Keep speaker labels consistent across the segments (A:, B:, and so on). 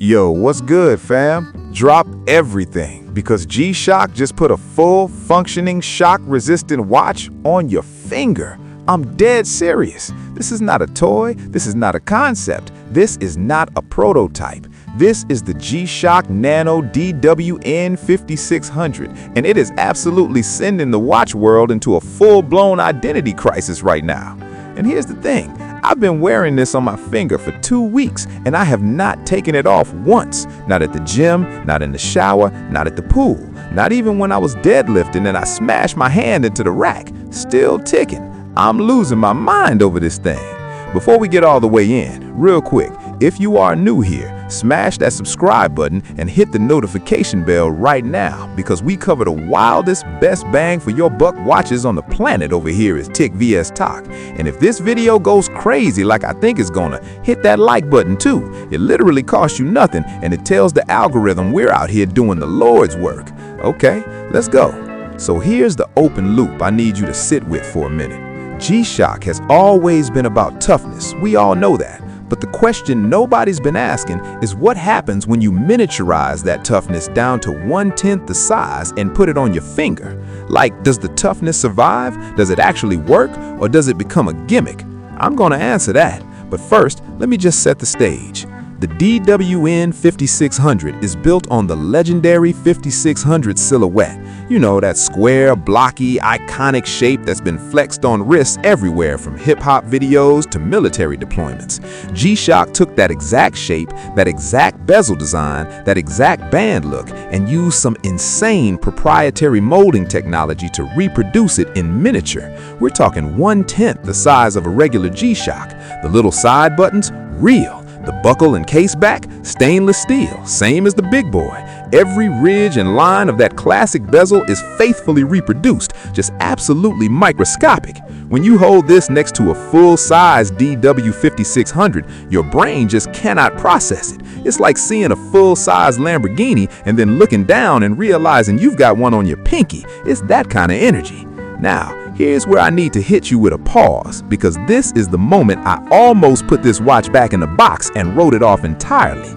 A: Yo, what's good, fam? Drop everything because G-Shock just put a full functioning shock-resistant watch on your finger. I'm dead serious. This is not a toy. This is not a concept. This is not a prototype. This is the G-Shock Nano DWN 5600, and it is absolutely sending the watch world into a full-blown identity crisis right now. And here's the thing. I've been wearing this on my finger for 2 weeks, and I have not taken it off once. Not at the gym, not in the shower, not at the pool. Not even when I was deadlifting and I smashed my hand into the rack. Still ticking. I'm losing my mind over this thing. Before we get all the way in, real quick, if you are new here, smash that subscribe button and hit the notification bell right now because we cover the wildest, best bang for your buck watches on the planet over here is Tick vs Talk. And if this video goes crazy like I think it's gonna, hit that like button too. It literally costs you nothing and it tells the algorithm we're out here doing the Lord's work. Okay, let's go. So here's the open loop I need you to sit with for a minute. G-Shock has always been about toughness. We all know that. But the question nobody's been asking is what happens when you miniaturize that toughness down to 1/10 the size and put it on your finger? Like, does the toughness survive? Does it actually work? Or does it become a gimmick? I'm gonna answer that. But first, let me just set the stage. The DWN 5600 is built on the legendary 5600 silhouette. You know, that square, blocky, iconic shape that's been flexed on wrists everywhere from hip-hop videos to military deployments. G-Shock took that exact shape, that exact bezel design, that exact band look, and used some insane proprietary molding technology to reproduce it in miniature. We're talking 1/10 the size of a regular G-Shock. The little side buttons, real. The buckle and case back, stainless steel, same as the big boy. Every ridge and line of that classic bezel is faithfully reproduced, just absolutely microscopic. When you hold this next to a full-size DW 5600, your brain just cannot process it. It's like seeing a full-size Lamborghini and then looking down and realizing you've got one on your pinky. It's that kind of energy. Now, here's where I need to hit you with a pause, because this is the moment I almost put this watch back in the box and wrote it off entirely.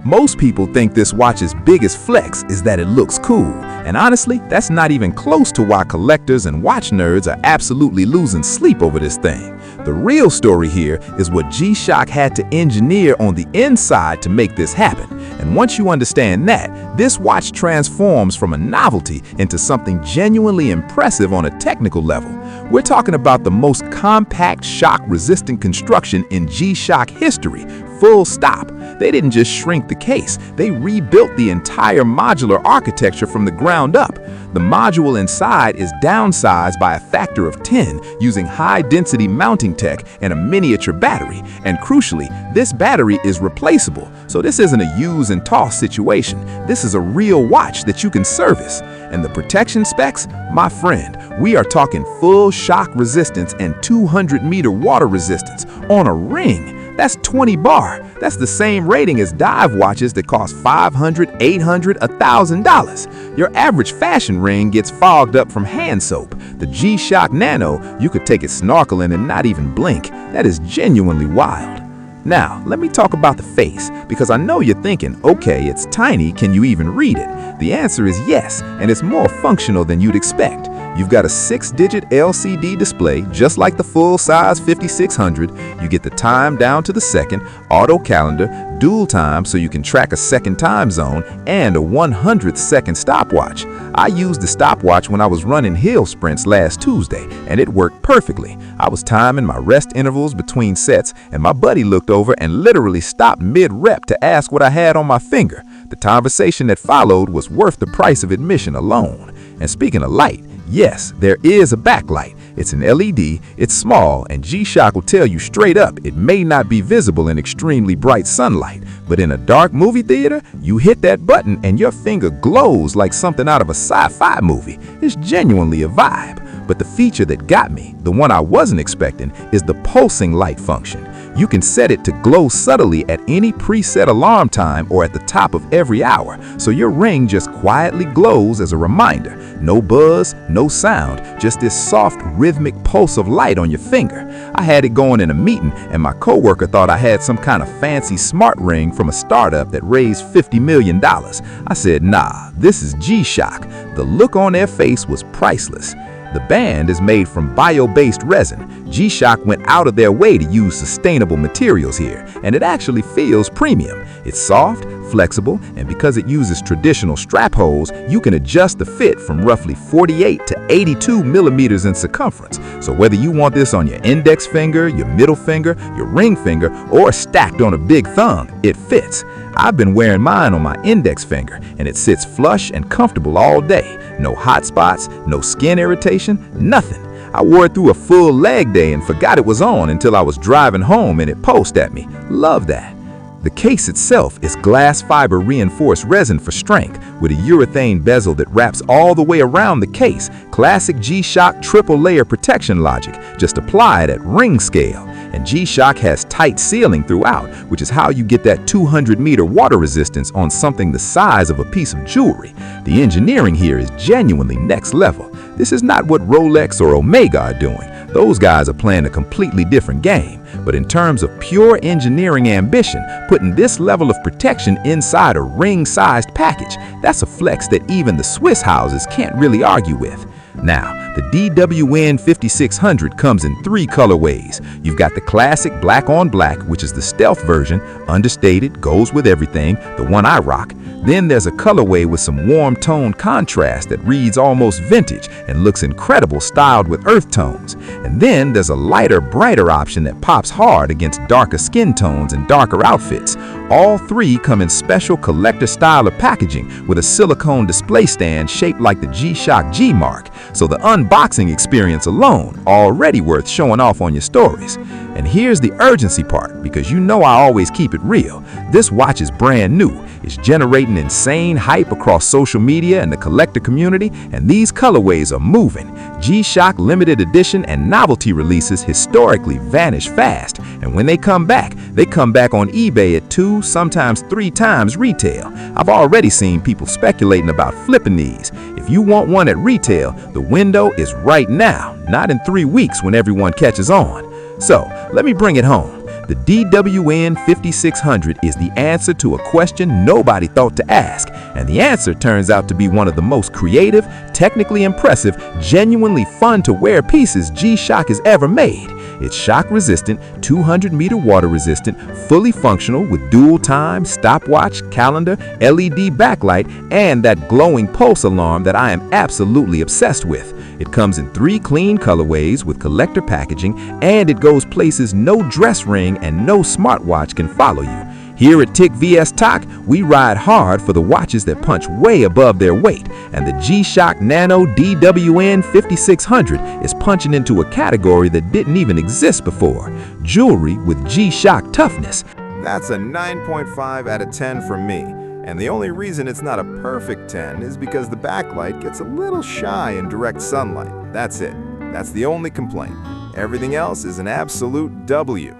A: Most people think this watch's biggest flex is that it looks cool, and honestly, that's not even close to why collectors and watch nerds are absolutely losing sleep over this thing. The real story here is what G-Shock had to engineer on the inside to make this happen. And once you understand that, this watch transforms from a novelty into something genuinely impressive on a technical level. We're talking about the most compact shock-resistant construction in G-Shock history, full stop. They didn't just shrink the case, they rebuilt the entire modular architecture from the ground up. The module inside is downsized by a factor of 10 using high-density mounting tech and a miniature battery. And crucially, this battery is replaceable, so this isn't a use and toss situation. This is a real watch that you can service. And the protection specs? My friend, we are talking full shock resistance and 200-meter water resistance on a ring. That's 20 bar. That's the same rating as dive watches that cost $500, $800, $1,000. Your average fashion ring gets fogged up from hand soap. The G-Shock Nano, you could take it snorkeling and not even blink. That is genuinely wild. Now, let me talk about the face, because I know you're thinking, okay, it's tiny, can you even read it? The answer is yes, and it's more functional than you'd expect. You've got a 6-digit LCD display, just like the full-size 5600. You get the time down to the second, auto calendar, dual time so you can track a second time zone, and a 100th second stopwatch. I used the stopwatch when I was running hill sprints last Tuesday, and it worked perfectly. I was timing my rest intervals between sets, and my buddy looked over and literally stopped mid-rep to ask what I had on my finger. The conversation that followed was worth the price of admission alone. And speaking of light, yes, there is a backlight. It's an LED, it's small, and G-Shock will tell you straight up it may not be visible in extremely bright sunlight, but in a dark movie theater, you hit that button and your finger glows like something out of a sci-fi movie. It's genuinely a vibe. But the feature that got me, the one I wasn't expecting, is the pulsing light function. You can set it to glow subtly at any preset alarm time or at the top of every hour, so your ring just quietly glows as a reminder. No buzz, no sound, just this soft, rhythmic pulse of light on your finger. I had it going in a meeting, and my coworker thought I had some kind of fancy smart ring from a startup that raised $50 million. I said, nah, this is G-Shock. The look on their face was priceless. The band is made from bio-based resin. G-Shock went out of their way to use sustainable materials here, and it actually feels premium. It's soft, flexible, and because it uses traditional strap holes, you can adjust the fit from roughly 48 to 82 millimeters in circumference. So whether you want this on your index finger, your middle finger, your ring finger, or stacked on a big thumb, it fits. I've been wearing mine on my index finger, and it sits flush and comfortable all day. No hot spots, no skin irritation, nothing. I wore it through a full leg day and forgot it was on until I was driving home and it pulsed at me. Love that. The case itself is glass fiber reinforced resin for strength with a urethane bezel that wraps all the way around the case. Classic G-Shock triple layer protection logic, just applied at ring scale. And G-Shock has tight sealing throughout, which is how you get that 200-meter water resistance on something the size of a piece of jewelry. The engineering here is genuinely next level. This is not what Rolex or Omega are doing. Those guys are playing a completely different game. But in terms of pure engineering ambition, putting this level of protection inside a ring-sized package, that's a flex that even the Swiss houses can't really argue with. Now, the DWN 5600 comes in 3 colorways. You've got the classic black on black, which is the stealth version, understated, goes with everything, the one I rock. Then there's a colorway with some warm tone contrast that reads almost vintage and looks incredible styled with earth tones. And then there's a lighter, brighter option that pops hard against darker skin tones and darker outfits. All 3 come in special collector style of packaging with a silicone display stand shaped like the G-Shock G-Mark. So the unboxing experience alone, already worth showing off on your stories. And here's the urgency part, because you know I always keep it real. This watch is brand new. It's generating insane hype across social media and the collector community, and these colorways are moving. G-Shock limited edition and novelty releases historically vanish fast, and when they come back on eBay at 2, sometimes 3 times retail. I've already seen people speculating about flipping these. If you want one at retail, the window is right now, not in 3 weeks when everyone catches on. So, let me bring it home. The DWN 5600 is the answer to a question nobody thought to ask, and the answer turns out to be one of the most creative, technically impressive, genuinely fun to wear pieces G-Shock has ever made. It's shock resistant, 200-meter water resistant, fully functional with dual time, stopwatch, calendar, LED backlight, and that glowing pulse alarm that I am absolutely obsessed with. It comes in 3 clean colorways with collector packaging, and it goes places no dress ring and no smartwatch can follow you. Here at TIC vs TOC, we ride hard for the watches that punch way above their weight, and the G-Shock Nano DWN 5600 is punching into a category that didn't even exist before: jewelry with G-Shock toughness.
B: That's a 9.5 out of 10 from me. And the only reason it's not a perfect 10 is because the backlight gets a little shy in direct sunlight. That's it. That's the only complaint. Everything else is an absolute W.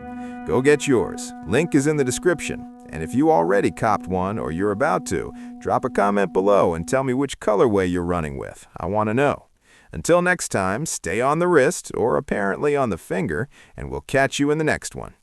B: Go get yours. Link is in the description. And if you already copped one or you're about to, drop a comment below and tell me which colorway you're running with. I want to know. Until next time, stay on the wrist, or apparently on the finger, and we'll catch you in the next one.